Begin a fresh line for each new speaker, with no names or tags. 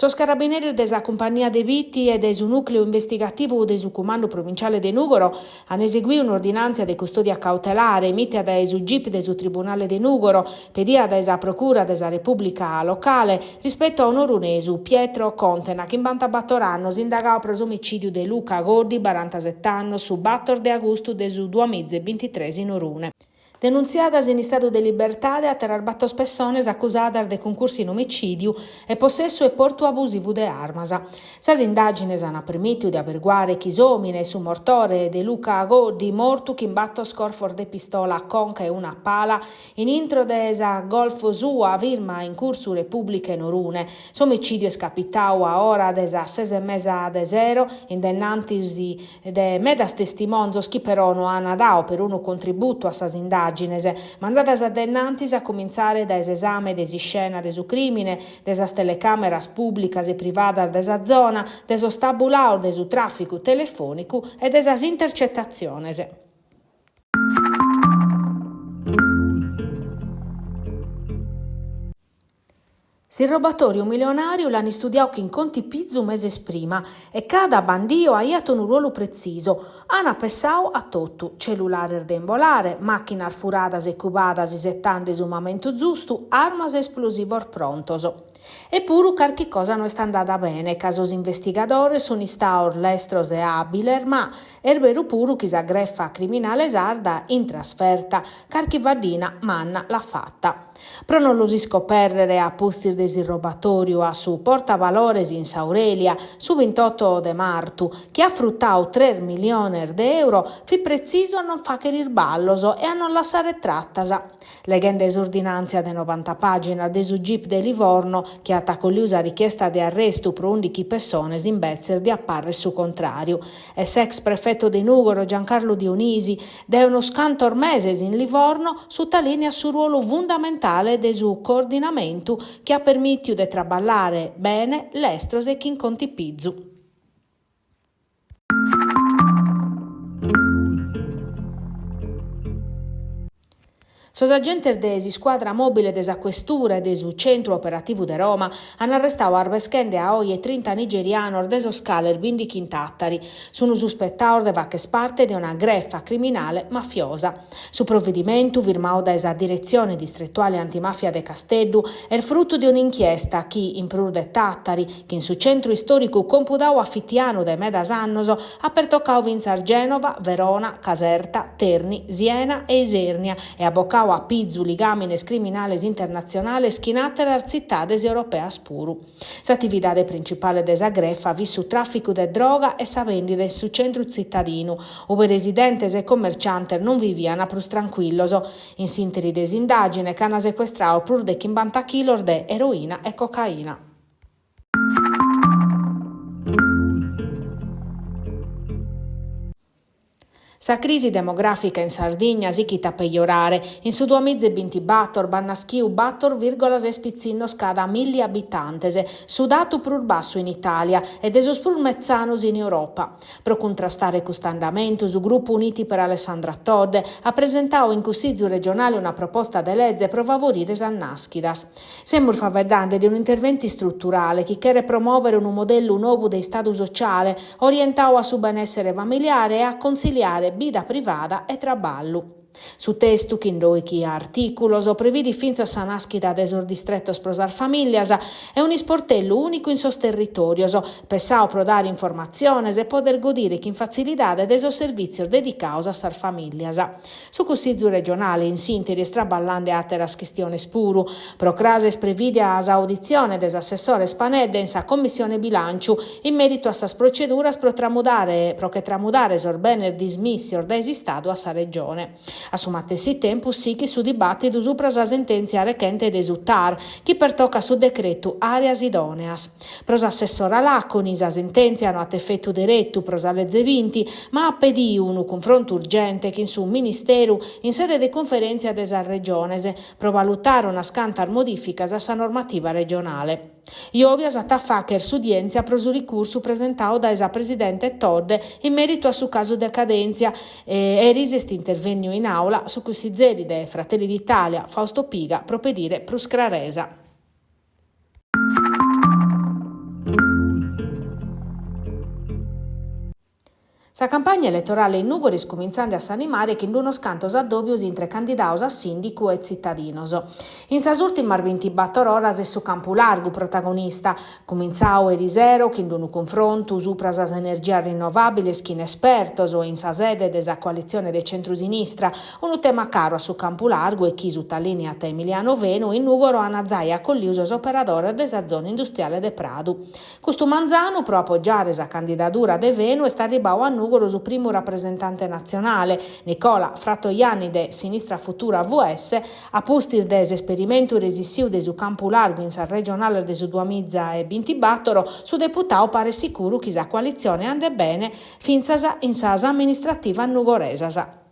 Sos carabinieri della compagnia de Vitti e del nucleo investigativo del comando provinciale de Nugoro hanno eseguito un'ordinanza di custodia cautelare emitita dal GIP del Tribunale de Nugoro pedita dalla Procura della Repubblica locale rispetto a un orunesu Pietro Contena che in Bantabattorano si indagava per omicidio di Luca Gordi, 47 anni, su 4 di agosto del 2023 in Orune. Denunziata in stato di libertà a tener batto spessones accusata de concorsi in omicidio e possesso e porto abusivo de armas. Sas indagines hanno permesso di averiguare chi somine su mortore de Luca Gordi morto che imbatto scorfor de pistola a conca e una pala in intro desa Golf sua firma in corso Repubblica in Orune. S'omicidio è scapitato a ora desa 6:30 indennantisi de medas testimonzos chi però non hanno dato per uno contributo a sas indagines mandatas addennantis a cominciare da esame desi scena desu crimine, desas telecameras pubblicas e privadas desa zona, deso stabulao desu trafficu telefonicu e desas intercettazziones. Il rubatorio milionario l'hanno studiato in conti pizzu mese prima e cada bandio ha iato un ruolo preciso. Hanno pensato a tutto, cellulare da imbolare, macchine furadas e cubadas settando su momento giusto, armas esplosivor prontoso. Eppure qualche cosa non è andata bene, casos investigatori sono stati lestros e abiler, ma erbero pure chi s'aggreffa criminale sarda in trasferta, qualche vadina manna l'ha fatta. Però non lo si scoperre a posti del rubatorio a su portavalores in Saurelia, su 28 de martu, che ha fruttato 3 milioni di euro, fi preciso a non facere il balloso e a non lasciare trattasa. Legende esordinanzia de 90 pagine del GIP de Livorno, che ha taccoliusa richiesta di arresto per 11 persone in Bezzer di apparre su contrario. E ex prefetto di Nugoro Giancarlo Dionisi, de uno scantor meses in Livorno, sottolinea su ruolo fondamentale del suo coordinamento che ha permesso di traballare bene l'estros e chi in conti pizzu. Sos agenti desi squadra mobile desa questura e desu centro operativo de Roma hanno arrestato arbeschende a oie 30 nigeriano deso scaler 20 Tattari. Sono sospettato de vacche parte di una greffa criminale mafiosa. Su provvedimento firmato da esa direzione distrettuale antimafia de Casteddu è il frutto di un'inchiesta che in Prur de Tattari, che in su centro storico computau affittiano de medas annoso, ha pertoccao vinzar Genova, Verona, Caserta, Terni, Siena e Isernia e abboccau a pizzu ligamines criminales internazionales chinatere arzittades europeas puru. S'attività principale desa greffa vi su traffico de droga e sa vendita su centro cittadino, ove residentes e commerciantes non viviano plus tranquilloso. In sintesi desindagine che hanno sequestrato pur de 50 kg de eroina e cocaina. Sa crisi demografica in Sardegna si chita peggiorare. In su 2020 battor bannaschiu 4,6 spizzino scada a 1000 abitantes, su dato pur basso in Italia ed esos pur mezzanos in Europa. Pro contrastare questo andamento, su Gruppo Uniti per Alessandra Todde ha presentato in Consiglio regionale una proposta de legge per favorire san naschidas. Sembra favedande di un intervento strutturale che chiede promuovere un modello nuovo di stato sociale orientato a su benessere familiare e a conciliare vida privata e traballo. Su testu chi articulos previdi finza sa nascita desor distrettos prosar familias e un isportello unico in sos territorios, pensao pro dare informaziones e poter godire chi in facilidade desos servizios dedicados a sar familias. Su Consiglio regionale in sintesi straballande ateras quistiones puru, procrases previdia as audizione des assessores Panedda in sa commissione bilancio in merito a sas proceduras pro che tramudare sor bener dismissi or da esistado a sa regione. Assumate si tempo sì che su dibattito su prosa sentenzia rechente desuttar, chi pertocca su decreto areas idoneas. Prosa assessora Laconi, sa sentenzia no at effetto diretto prosa legge vinti, ma a pedì un confronto urgente che in su ministero in sede di conferenza desa regionese pro valutare una scantar modifica a sa normativa regionale. Iovias attaffacher sudienzia pro su ricurso presentato da esa presidente Todde in merito a su caso di accadenzia e risesti intervennio in aula su cui si zeri de Fratelli d'Italia Fausto Piga pro pedire pruscraresa. Sa campagna elettorale in Nugo riscominciando a s'animare che in uno scantos addobbios intre candidatos a sindicu e cittadinos. In sas ultimas 24 oras è su campo largo protagonista, cominzau eri zero che in un confronto supra sas energias rinnovabili che inespertos o in sa sede desa coalizione de centro-sinistra, un tema caro a su campo largo e chi su linea a Emiliano Venu in Nugo Roana Zaia con l'usos operadore desa zona industriale de Pradu. Questo Manzano pro appoggiare sa candidatura de Venu e sta arribau a Nugo su primo rappresentante nazionale, Nicola Frattoianni de Sinistra Futura VS, a postir des esperimento resissiu de su campo largo in sa regionale de su 2024, su deputau pare sicuro che sa coalizione ande bene finzasa in sasa amministrativa nugoresasa.